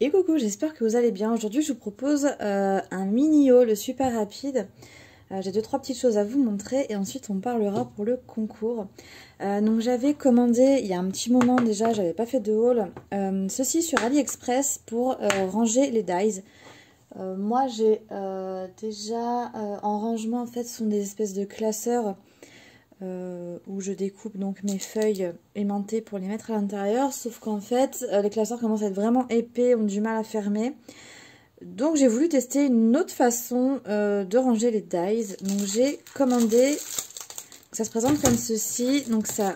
Et coucou, j'espère que vous allez bien. Aujourd'hui, je vous propose un mini haul super rapide. J'ai 2-3 petites choses à vous montrer et ensuite on parlera pour le concours. Donc j'avais commandé il y a un petit moment déjà, j'avais pas fait de haul, ceci sur AliExpress pour ranger les dies. Moi j'ai déjà en rangement, en fait ce sont des espèces de classeurs où je découpe donc mes feuilles aimantées pour les mettre à l'intérieur, sauf qu'en fait les classeurs commencent à être vraiment épais, ont du mal à fermer. Donc j'ai voulu tester une autre façon de ranger les dies. Donc j'ai commandé, ça se présente comme ceci. Donc ça,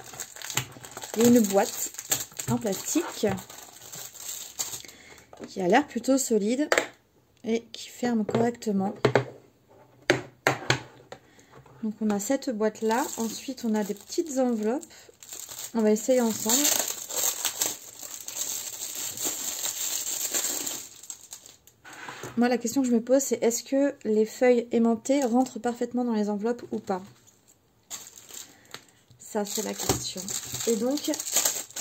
il y a une boîte en plastique qui a l'air plutôt solide et qui ferme correctement. Donc on a cette boîte là, ensuite on a des petites enveloppes, on va essayer ensemble. Moi la question que je me pose c'est est-ce que les feuilles aimantées rentrent parfaitement dans les enveloppes ou pas? Ça c'est la question. Et donc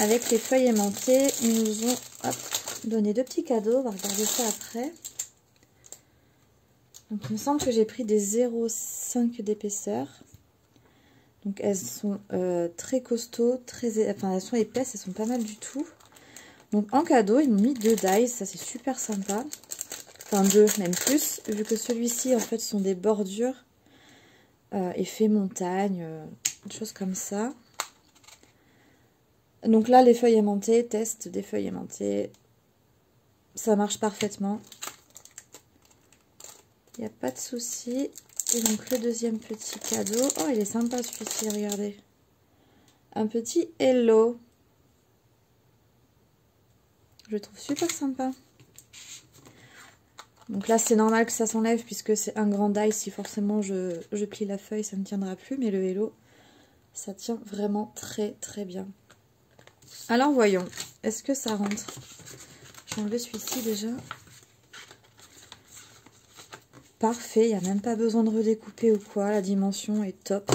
avec les feuilles aimantées, ils nous ont donné 2 petits cadeaux, on va regarder ça après. Donc il me semble que j'ai pris des 0,5 d'épaisseur. Donc elles sont très costauds, enfin elles sont épaisses, elles sont pas mal du tout. Donc en cadeau, ils m'ont mis 2 dies, ça c'est super sympa. Enfin 2, même plus, vu que celui-ci en fait sont des bordures, effet montagne, des choses comme ça. Donc là les feuilles aimantées, test des feuilles aimantées, ça marche parfaitement. Il n'y a pas de souci. Et donc le deuxième petit cadeau. Oh, il est sympa celui-ci, regardez. Un petit hello. Je le trouve super sympa. Donc là, c'est normal que ça s'enlève puisque c'est un grand die. Si forcément je plie la feuille, ça ne tiendra plus. Mais le hello, ça tient vraiment très très bien. Alors voyons. Est-ce que ça rentre? Je vais enlever celui-ci déjà. Parfait, il n'y a même pas besoin de redécouper ou quoi, la dimension est top,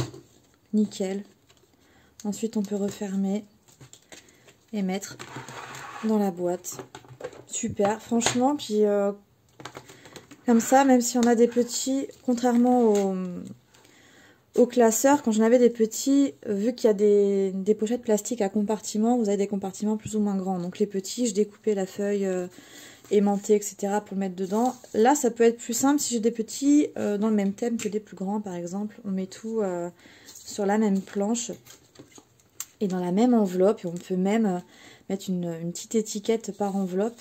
nickel. Ensuite on peut refermer et mettre dans la boîte. Super, franchement, puis comme ça, même si on a des petits, contrairement aux classeurs, quand j'en avais des petits, vu qu'il y a des pochettes plastiques à compartiments, vous avez des compartiments plus ou moins grands. Donc les petits, je découpais la feuille aimantée, etc. pour le mettre dedans. Là, ça peut être plus simple si j'ai des petits dans le même thème que des plus grands, par exemple. On met tout sur la même planche et dans la même enveloppe. Et on peut même mettre une petite étiquette par enveloppe.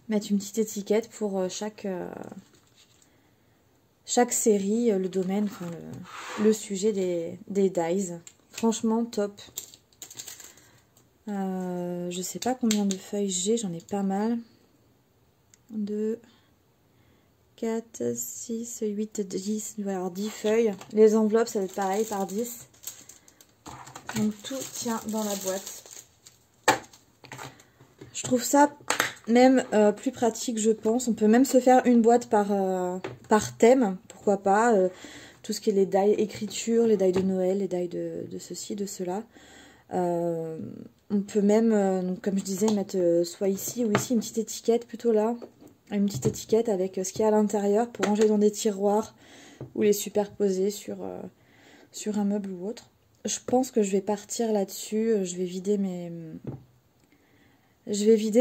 Mettre une petite étiquette pour chaque série, le domaine, enfin le sujet des dies. Franchement, top. Je sais pas combien de feuilles j'ai, j'en ai pas mal. 2, 4, 6, 8, 10, il va y avoir 10 feuilles. Les enveloppes, ça va être pareil, par 10. Donc tout tient dans la boîte. Je trouve ça même plus pratique, je pense. On peut même se faire une boîte par thème, pourquoi pas. Tout ce qui est les die écriture, les die de Noël, les die de ceci, de cela. On peut même, donc, comme je disais, mettre soit ici ou ici une petite étiquette, plutôt là. Une petite étiquette avec ce qu'il y a à l'intérieur pour ranger dans des tiroirs ou les superposer sur un meuble ou autre. Je pense que je vais partir là-dessus. Je vais vider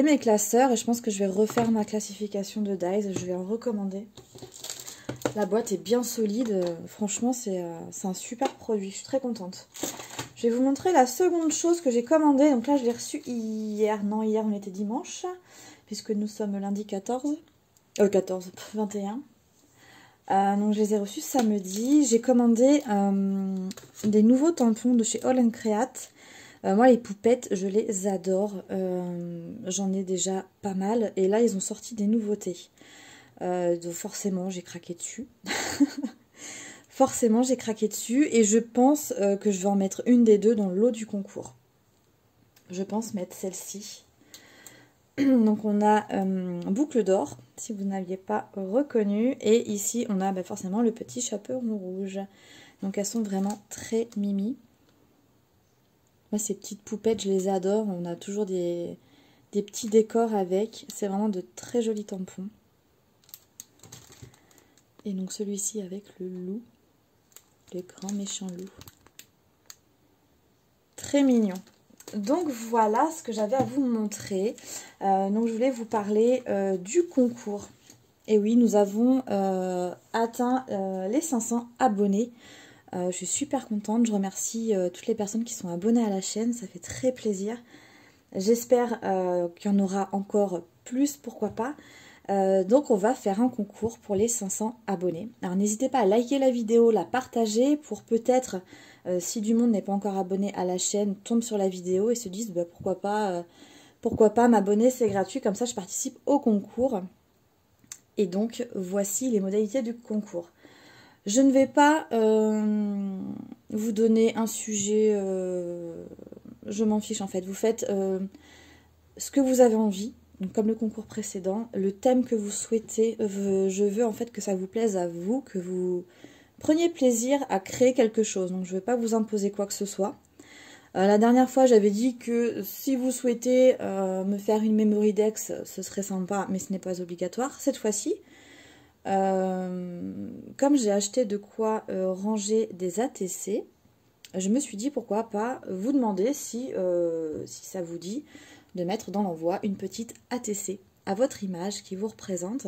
mes classeurs et je pense que je vais refaire ma classification de dies. Je vais en recommander. La boîte est bien solide. Franchement, c'est un super produit. Je suis très contente. Je vais vous montrer la seconde chose que j'ai commandée. Donc là, je l'ai reçue hier. Non, hier, on était dimanche. Puisque nous sommes lundi 21. Donc je les ai reçus samedi. J'ai commandé des nouveaux tampons de chez All & Create. Moi les poupettes je les adore. J'en ai déjà pas mal. Et là ils ont sorti des nouveautés. Donc forcément j'ai craqué dessus. Forcément j'ai craqué dessus. Et je pense que je vais en mettre une des deux dans le lot du concours. Je pense mettre celle-ci. Donc on a boucle d'or, si vous n'aviez pas reconnu. Et ici on a forcément le petit chaperon rouge. Donc elles sont vraiment très mimi. Moi ces petites poupettes je les adore. On a toujours des des petits décors avec. C'est vraiment de très jolis tampons. Et donc celui-ci avec le loup, le grand méchant loup. Très mignon. Donc voilà ce que j'avais à vous montrer. Donc je voulais vous parler du concours. Et oui, nous avons atteint les 500 abonnés. Je suis super contente. Je remercie toutes les personnes qui sont abonnées à la chaîne. Ça fait très plaisir. J'espère qu'il y en aura encore plus, pourquoi pas. Donc on va faire un concours pour les 500 abonnés. Alors n'hésitez pas à liker la vidéo, la partager pour peut-être, si du monde n'est pas encore abonné à la chaîne, tombe sur la vidéo et se dise bah, pourquoi pas m'abonner, c'est gratuit, comme ça je participe au concours. Et donc voici les modalités du concours. Je ne vais pas vous donner un sujet, je m'en fiche en fait. Vous faites ce que vous avez envie. Donc, comme le concours précédent, le thème que vous souhaitez, je veux en fait que ça vous plaise à vous, que vous preniez plaisir à créer quelque chose. Donc je ne vais pas vous imposer quoi que ce soit. La dernière fois, j'avais dit que si vous souhaitez me faire une memory dex, ce serait sympa, mais ce n'est pas obligatoire. Cette fois-ci, comme j'ai acheté de quoi ranger des ATC, je me suis dit pourquoi pas vous demander si ça vous dit de mettre dans l'envoi une petite ATC à votre image qui vous représente.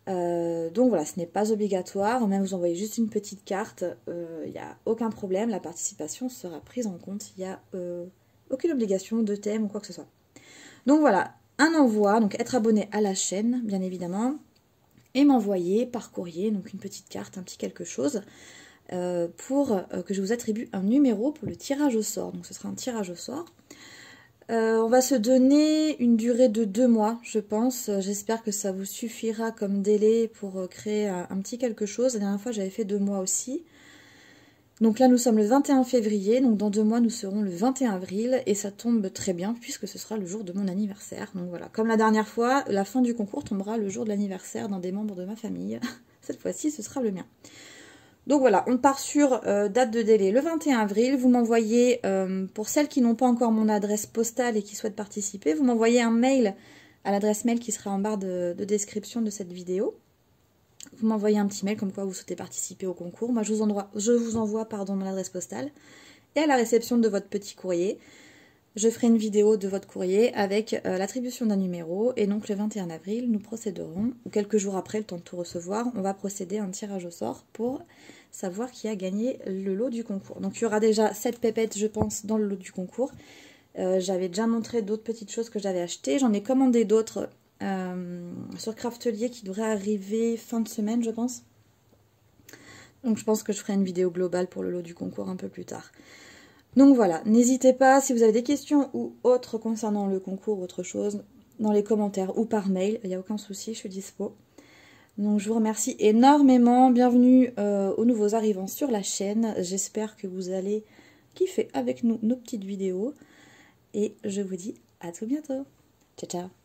Donc voilà, ce n'est pas obligatoire, même vous envoyez juste une petite carte, il n'y a aucun problème, la participation sera prise en compte, il n'y a aucune obligation de thème ou quoi que ce soit. Donc voilà, un envoi, donc être abonné à la chaîne, bien évidemment, et m'envoyer par courrier, donc une petite carte, un petit quelque chose, pour que je vous attribue un numéro pour le tirage au sort. Donc ce sera un tirage au sort. On va se donner une durée de 2 mois, je pense. J'espère que ça vous suffira comme délai pour créer un petit quelque chose. La dernière fois, j'avais fait 2 mois aussi. Donc là, nous sommes le 21 février. Donc dans 2 mois, nous serons le 21 avril. Et ça tombe très bien puisque ce sera le jour de mon anniversaire. Donc voilà, comme la dernière fois, la fin du concours tombera le jour de l'anniversaire d'un des membres de ma famille. Cette fois-ci, ce sera le mien. Donc voilà, on part sur date de délai le 21 avril. Vous m'envoyez, pour celles qui n'ont pas encore mon adresse postale et qui souhaitent participer, vous m'envoyez un mail à l'adresse mail qui sera en barre de description de cette vidéo. Vous m'envoyez un petit mail comme quoi vous souhaitez participer au concours. Moi, je vous envoie mon adresse postale. Et à la réception de votre petit courrier, je ferai une vidéo de votre courrier avec l'attribution d'un numéro. Et donc le 21 avril, nous procéderons, ou quelques jours après, le temps de tout recevoir, on va procéder à un tirage au sort pour savoir qui a gagné le lot du concours. Donc il y aura déjà 7 pépettes, je pense, dans le lot du concours. J'avais déjà montré d'autres petites choses que j'avais achetées. J'en ai commandé d'autres sur Craftelier qui devraient arriver fin de semaine, je pense. Donc je pense que je ferai une vidéo globale pour le lot du concours un peu plus tard. Donc voilà, n'hésitez pas, si vous avez des questions ou autres concernant le concours ou autre chose, dans les commentaires ou par mail, il n'y a aucun souci, je suis dispo. Donc je vous remercie énormément, bienvenue aux nouveaux arrivants sur la chaîne, j'espère que vous allez kiffer avec nous nos petites vidéos. Et je vous dis à tout bientôt, ciao ciao.